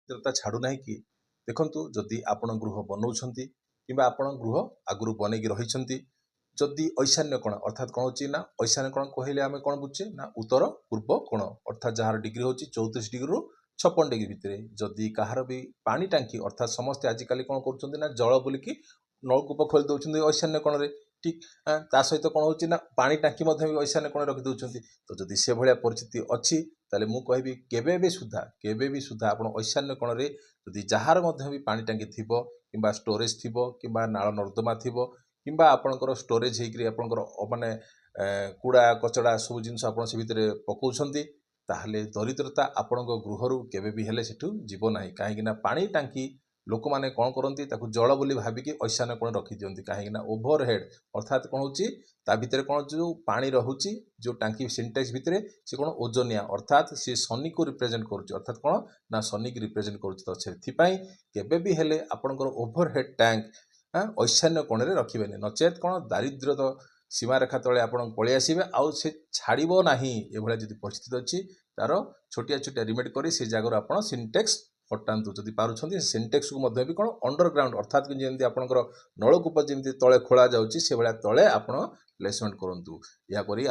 ଦରିଦ୍ରତା ଛାଡ଼ୁନାହିଁ କି ଦେଖନ୍ତୁ ଯଦି ଆପଣ ଗୃହ ବନଉଛନ୍ତି କିମ୍ବା ଆପଣ ଗୃହ ଆଗରୁ ବନେଇକି ରହିଛନ୍ତି ଯଦି ଐଶାନ୍ୟ କୋଣ ଅର୍ଥାତ୍ କ'ଣ ହେଉଛି ନା ଐଶାନ୍ୟ କୋଣ କହିଲେ ଆମେ କ'ଣ ବୁଝୁଛେ ନା ଉତ୍ତର ପୂର୍ବ କୋଣ ଅର୍ଥାତ୍ ଯାହାର ଡିଗ୍ରୀ ହେଉଛି 34 ଡିଗ୍ରୀରୁ 56 ଡିଗ୍ରୀ ଭିତରେ ଯଦି କାହାର ବି ପାଣି ଟାଙ୍କି ଅର୍ଥାତ୍ ସମସ୍ତେ ଆଜିକାଲି କ'ଣ କରୁଛନ୍ତି ନା ଜଳ ବୋଲିକି ନଳକୂପ ଖୋଲି ଦେଉଛନ୍ତି ଐଶାନ୍ୟ କୋଣରେ ଠିକ୍ ତା ସହିତ କ'ଣ ହେଉଛି ନା ପାଣି ଟାଙ୍କି ମଧ୍ୟ ବି ଐଶାନ୍ୟ କୋଣରେ ରଖିଦେଉଛନ୍ତି ତ ଯଦି ସେଭଳିଆ ପରିସ୍ଥିତି ଅଛି ତାହେଲେ ମୁଁ କହିବି କେବେ ବି ସୁଦ୍ଧା ଆପଣ ଐଶାନ୍ୟ କୋଣରେ ଯଦି ଯାହାର ମଧ୍ୟ ବି ପାଣି ଟାଙ୍କି ଥିବ କିମ୍ବା ଷ୍ଟୋରେଜ୍ ଥିବ କିମ୍ବା ନାଳ ନର୍ଦ୍ଦମା ଥିବ କିମ୍ବା ଆପଣଙ୍କର ଷ୍ଟୋରେଜ୍ ହେଇକରି ଆପଣଙ୍କର ମାନେ କୁଡ଼ା କଚଡ଼ା ସବୁ ଜିନିଷ ଆପଣ ସେ ଭିତରେ ପକାଉଛନ୍ତି ତାହେଲେ ଦରିଦ୍ରତା ଆପଣଙ୍କ ଗୃହରୁ କେବେ ବି ହେଲେ ସେଠୁ ଯିବ ନାହିଁ କାହିଁକି ନା ପାଣି ଟାଙ୍କି ଲୋକମାନେ କ'ଣ କରନ୍ତି ତାକୁ ଜଳ ବୋଲି ଭାବିକି ଐଶାନ୍ୟ କୋଣ ରଖିଦିଅନ୍ତି କାହିଁକି ନା ଓଭର ହେଡ୍ ଅର୍ଥାତ୍ କ'ଣ ହେଉଛି ତା ଭିତରେ କ'ଣ ଯେଉଁ ପାଣି ରହୁଛି ଯେଉଁ ଟାଙ୍କି ସିଣ୍ଟେକ୍ସ ଭିତରେ ସେ କ'ଣ ଓଜନିଆ ଅର୍ଥାତ୍ ସେ ଶନିକୁ ରିପ୍ରେଜେଣ୍ଟ କରୁଛି ଅର୍ଥାତ୍ କ'ଣ ନା ଶନିକି ରିପ୍ରେଜେଣ୍ଟ କରୁଛି ତ ସେଥିପାଇଁ କେବେ ବି ହେଲେ ଆପଣଙ୍କର ଓଭର ହେଡ୍ ଟ୍ୟାଙ୍କ ଐଶାନ୍ୟ କୋଣରେ ରଖିବେନି ନଚେତ୍ କ'ଣ ଦାରିଦ୍ର୍ୟ ସୀମାରେଖା ତଳେ ଆପଣ ପଳେଇ ଆସିବେ ଆଉ ସେ ଛାଡ଼ିବ ନାହିଁ ଏଭଳିଆ ଯଦି ପରିସ୍ଥିତି ଅଛି ତାର ଛୋଟିଆ ରିମେଡି କରି ସେ ଜାଗାରୁ ଆପଣ ସିଣ୍ଟେକ୍ସ ହଟାନ୍ତୁ ଯଦି ପାରୁଛନ୍ତି ସିଣ୍ଟେକ୍ସକୁ ମଧ୍ୟ ବି କ'ଣ ଅଣ୍ଡରଗ୍ରାଉଣ୍ଡ ଅର୍ଥାତ୍ ଯେମିତି ଆପଣଙ୍କର ନଳକୂପ ଯେମିତି ତଳେ ଖୋଳା ଯାଉଛି ସେଭଳିଆ ତଳେ ଆପଣ ପ୍ଲେସମେଣ୍ଟ କରନ୍ତୁ ଏହାପରି